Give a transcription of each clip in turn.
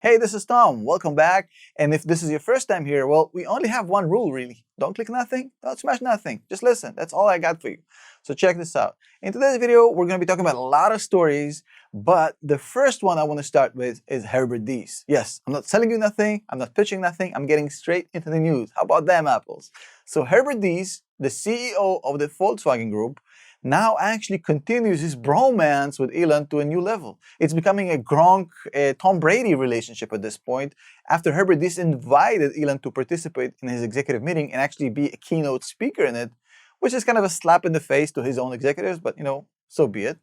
Hey, this is Tom. Welcome back. And if this is your first time here, well, we only have one rule really. Don't click nothing, don't smash nothing. Just listen. That's all I got for you. So check this out. In today's video, we're going to be talking about a lot of stories, but the first one I want to start with is Herbert Diess. Yes, I'm not selling you nothing. I'm not pitching nothing. I'm getting straight into the news. How about them apples? So Herbert Diess, the CEO of the Volkswagen Group, now actually continues his bromance with Elon to a new level. It's becoming a Gronk, Tom Brady relationship at this point, after Herbert Diess invited Elon to participate in his executive meeting and actually be a keynote speaker in it, which is kind of a slap in the face to his own executives, but so be it.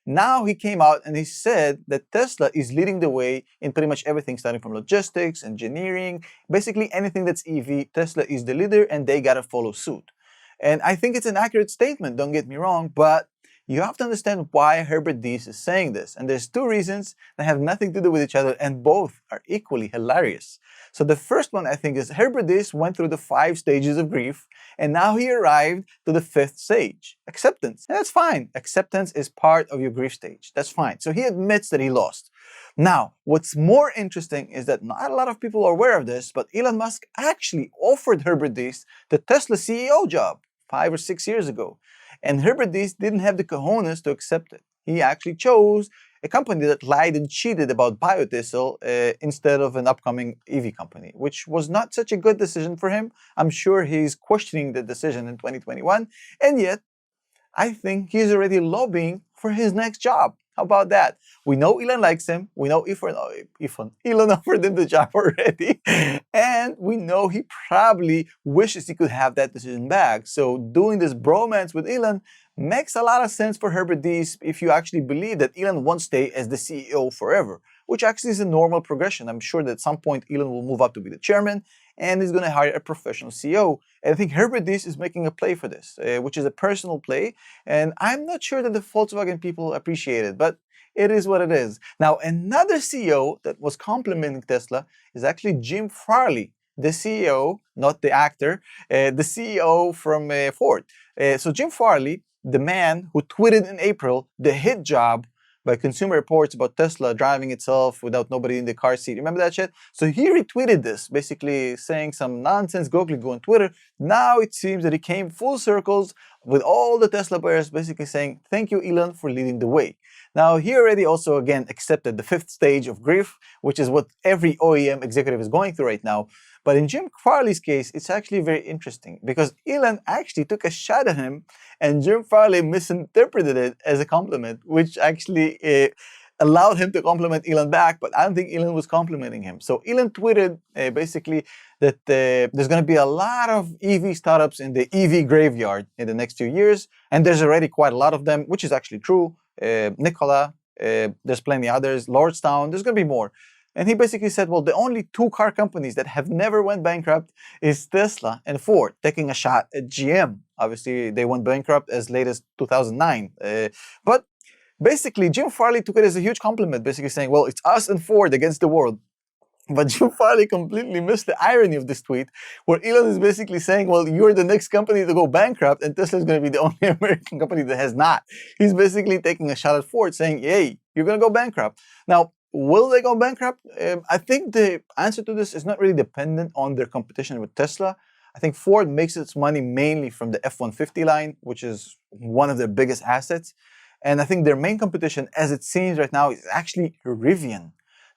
Now he came out and he said that Tesla is leading the way in pretty much everything, starting from logistics, engineering, basically anything that's EV. Tesla is the leader and they gotta follow suit. And I think it's an accurate statement, don't get me wrong, but you have to understand why Herbert Diess is saying this. And there's two reasons that have nothing to do with each other, and both are equally hilarious. So the first one, I think, is Herbert Diess went through the 5 stages of grief, and now he arrived to the 5th stage, acceptance. And that's fine. Acceptance is part of your grief stage. That's fine. So he admits that he lost. Now, what's more interesting is that not a lot of people are aware of this, but Elon Musk actually offered Herbert Diess the Tesla CEO job 5 or 6 years ago. And Herbert Diess didn't have the cojones to accept it. He actually chose a company that lied and cheated about biodiesel instead of an upcoming EV company, which was not such a good decision for him. I'm sure he's questioning the decision in 2021. And yet, I think he's already lobbying for his next job. How about that? We know Elon likes him. We know Elon offered him the job already. And we know he probably wishes he could have that decision back. So doing this bromance with Elon makes a lot of sense for Herbert Diess if you actually believe that Elon won't stay as the CEO forever, which actually is a normal progression. I'm sure that at some point Elon will move up to be the chairman and he's going to hire a professional CEO. And I think Herbert Diess is making a play for this, which is a personal play. And I'm not sure that the Volkswagen people appreciate it, but it is what it is. Now, another CEO that was complimenting Tesla is actually Jim Farley, the CEO, not the actor, the CEO from Ford. So Jim Farley, the man who tweeted in April the hit job by Consumer Reports about Tesla driving itself without nobody in the car seat. Remember that shit? So he retweeted this, basically saying some nonsense gobbledygook on Twitter. Now it seems that he came full circles with all the Tesla buyers basically saying, thank you, Elon, for leading the way. Now, he already also, again, accepted the 5th stage of grief, which is what every OEM executive is going through right now. But in Jim Farley's case, it's actually very interesting because Elon actually took a shot at him and Jim Farley misinterpreted it as a compliment, which actually allowed him to compliment Elon back, but I don't think Elon was complimenting him. So Elon tweeted basically that there's going to be a lot of EV startups in the EV graveyard in the next few years, and there's already quite a lot of them, which is actually true. Nikola, there's plenty others, Lordstown, there's going to be more. And he basically said, well, the only 2 car companies that have never went bankrupt is Tesla and Ford, taking a shot at GM. Obviously, they went bankrupt as late as 2009. But basically, Jim Farley took it as a huge compliment, basically saying, well, it's us and Ford against the world. But Jim Farley completely missed the irony of this tweet, where Elon is basically saying, well, you're the next company to go bankrupt, and Tesla is going to be the only American company that has not. He's basically taking a shot at Ford, saying, hey, you're going to go bankrupt. Now, will they go bankrupt? I think the answer to this is not really dependent on their competition with Tesla. I think Ford makes its money mainly from the F-150 line, which is one of their biggest assets. And I think their main competition, as it seems right now, is actually Rivian.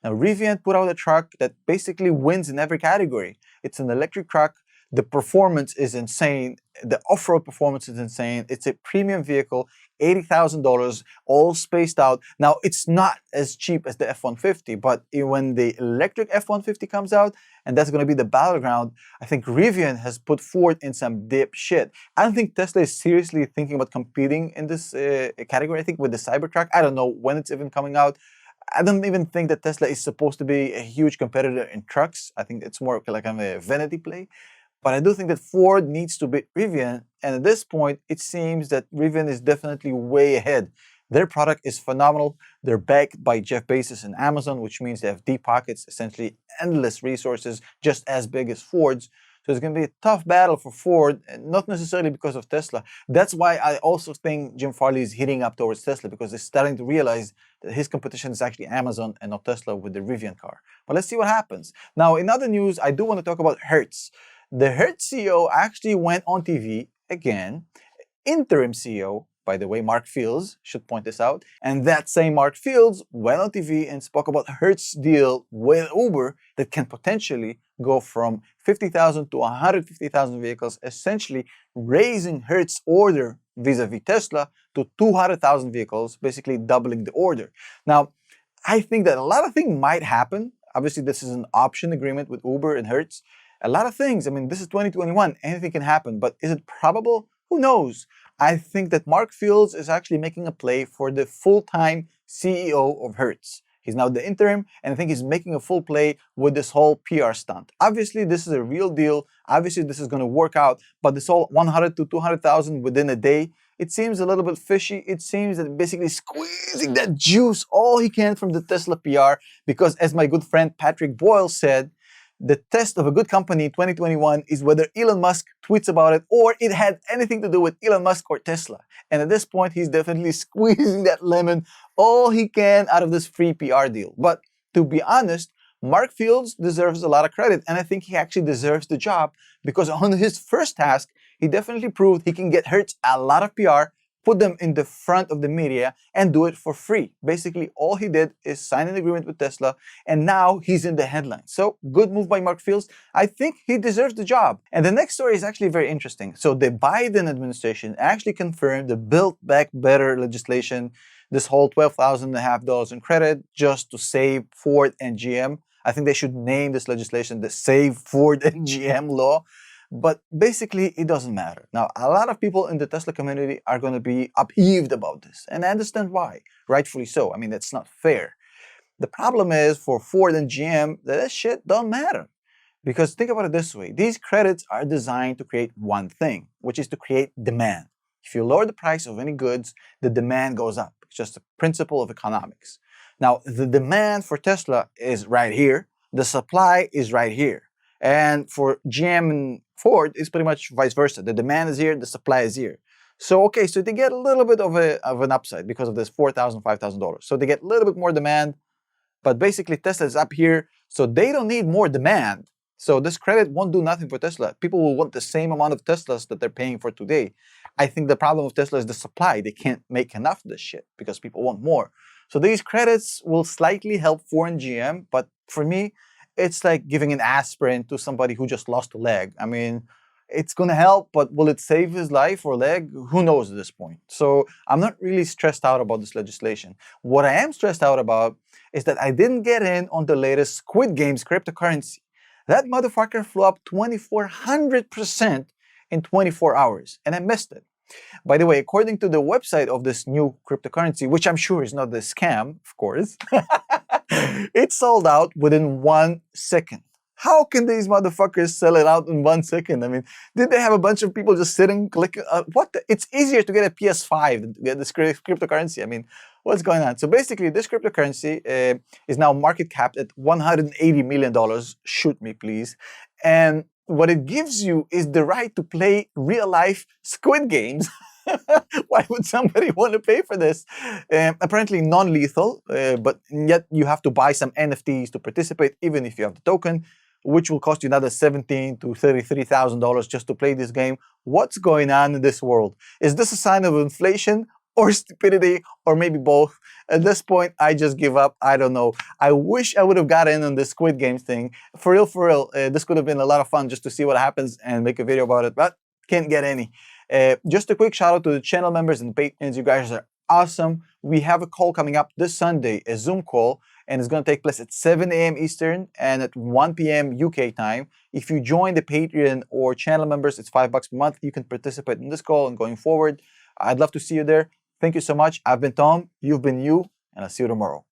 Now, Rivian put out a truck that basically wins in every category. It's an electric truck. The performance is insane. The off-road performance is insane. It's a premium vehicle, $80,000, all spaced out. Now, it's not as cheap as the F-150, but when the electric F-150 comes out, and that's going to be the battleground, I think Rivian has put Ford in some dip shit. I don't think Tesla is seriously thinking about competing in this category, I think, with the Cybertruck. I don't know when it's even coming out. I don't even think that Tesla is supposed to be a huge competitor in trucks. I think it's more like a vanity play. But I do think that Ford needs to beat Rivian. And at this point, it seems that Rivian is definitely way ahead. Their product is phenomenal. They're backed by Jeff Bezos and Amazon, which means they have deep pockets, essentially endless resources, just as big as Ford's. So it's going to be a tough battle for Ford, and not necessarily because of Tesla. That's why I also think Jim Farley is heating up towards Tesla, because they're starting to realize that his competition is actually Amazon and not Tesla with the Rivian car. But let's see what happens. Now, in other news, I do want to talk about Hertz. The Hertz CEO actually went on TV again, interim CEO, by the way, Mark Fields, should point this out. And that same Mark Fields went on TV and spoke about Hertz deal with Uber that can potentially go from 50,000 to 150,000 vehicles, essentially raising Hertz order vis-a-vis Tesla to 200,000 vehicles, basically doubling the order. Now, I think that a lot of things might happen. Obviously, this is an option agreement with Uber and Hertz. A lot of things, I mean, this is 2021, anything can happen, but is it probable? Who knows? I think that Mark Fields is actually making a play for the full-time CEO of Hertz. He's now the interim, and I think he's making a full play with this whole PR stunt. Obviously, this is a real deal. Obviously, this is going to work out, but this whole 100 to 200,000 within a day, it seems a little bit fishy. It seems that basically squeezing that juice all he can from the Tesla PR, because as my good friend Patrick Boyle said, the test of a good company in 2021 is whether Elon Musk tweets about it or it had anything to do with Elon Musk or Tesla. And at this point, he's definitely squeezing that lemon all he can out of this free PR deal. But to be honest, Mark Fields deserves a lot of credit, and I think he actually deserves the job because on his first task, he definitely proved he can get Hertz a lot of PR, put them in the front of the media, and do it for free. Basically, all he did is sign an agreement with Tesla, and now he's in the headlines. So, good move by Mark Fields. I think he deserves the job. And the next story is actually very interesting. So, the Biden administration actually confirmed the Build Back Better legislation, this whole $12,500 in credit just to save Ford and GM. I think they should name this legislation the Save Ford and GM law. But basically, it doesn't matter. Now, a lot of people in the Tesla community are going to be upheaved about this. And I understand why. Rightfully so. I mean, that's not fair. The problem is for Ford and GM, that shit don't matter. Because think about it this way. These credits are designed to create one thing, which is to create demand. If you lower the price of any goods, the demand goes up. It's just a principle of economics. Now, the demand for Tesla is right here. The supply is right here. And for GM and Ford, it's pretty much vice versa. The demand is here, the supply is here. So, okay, so they get a little bit of an upside because of this $4,000, $5,000. So they get a little bit more demand, but basically Tesla is up here, so they don't need more demand. So this credit won't do nothing for Tesla. People will want the same amount of Teslas that they're paying for today. I think the problem of Tesla is the supply. They can't make enough of this shit because people want more. So these credits will slightly help Ford and GM, but for me, it's like giving an aspirin to somebody who just lost a leg. I mean, it's going to help, but will it save his life or leg? Who knows at this point? So I'm not really stressed out about this legislation. What I am stressed out about is that I didn't get in on the latest Squid Games cryptocurrency. That motherfucker flew up 2,400% in 24 hours, and I missed it. By the way, according to the website of this new cryptocurrency, which I'm sure is not the scam, of course, it sold out within 1 second. How can these motherfuckers sell it out in 1 second? I mean, did they have a bunch of people just sitting, clicking? It's easier to get a PS5 than to get this cryptocurrency. I mean, what's going on? So basically, this cryptocurrency is now market capped at $180 million. Shoot me, please. And what it gives you is the right to play real-life Squid Games. Why would somebody want to pay for this? Apparently non-lethal, but yet you have to buy some NFTs to participate, even if you have the token, which will cost you another $17,000 to $33,000 just to play this game. What's going on in this world? Is this a sign of inflation or stupidity, or maybe both? At this point, I just give up. I don't know. I wish I would have got in on this Squid Games thing. For real, this could have been a lot of fun just to see what happens and make a video about it, but can't get any. Just a quick shout out to the channel members and patrons. You guys are awesome. We have a call coming up this Sunday, a Zoom call, and it's going to take place at 7 a.m. Eastern and at 1 p.m. UK time. If you join the Patreon or channel members, it's $5 per month. You can participate in this call and going forward. I'd love to see you there. Thank you so much. I've been Tom, you've been you, and I'll see you tomorrow.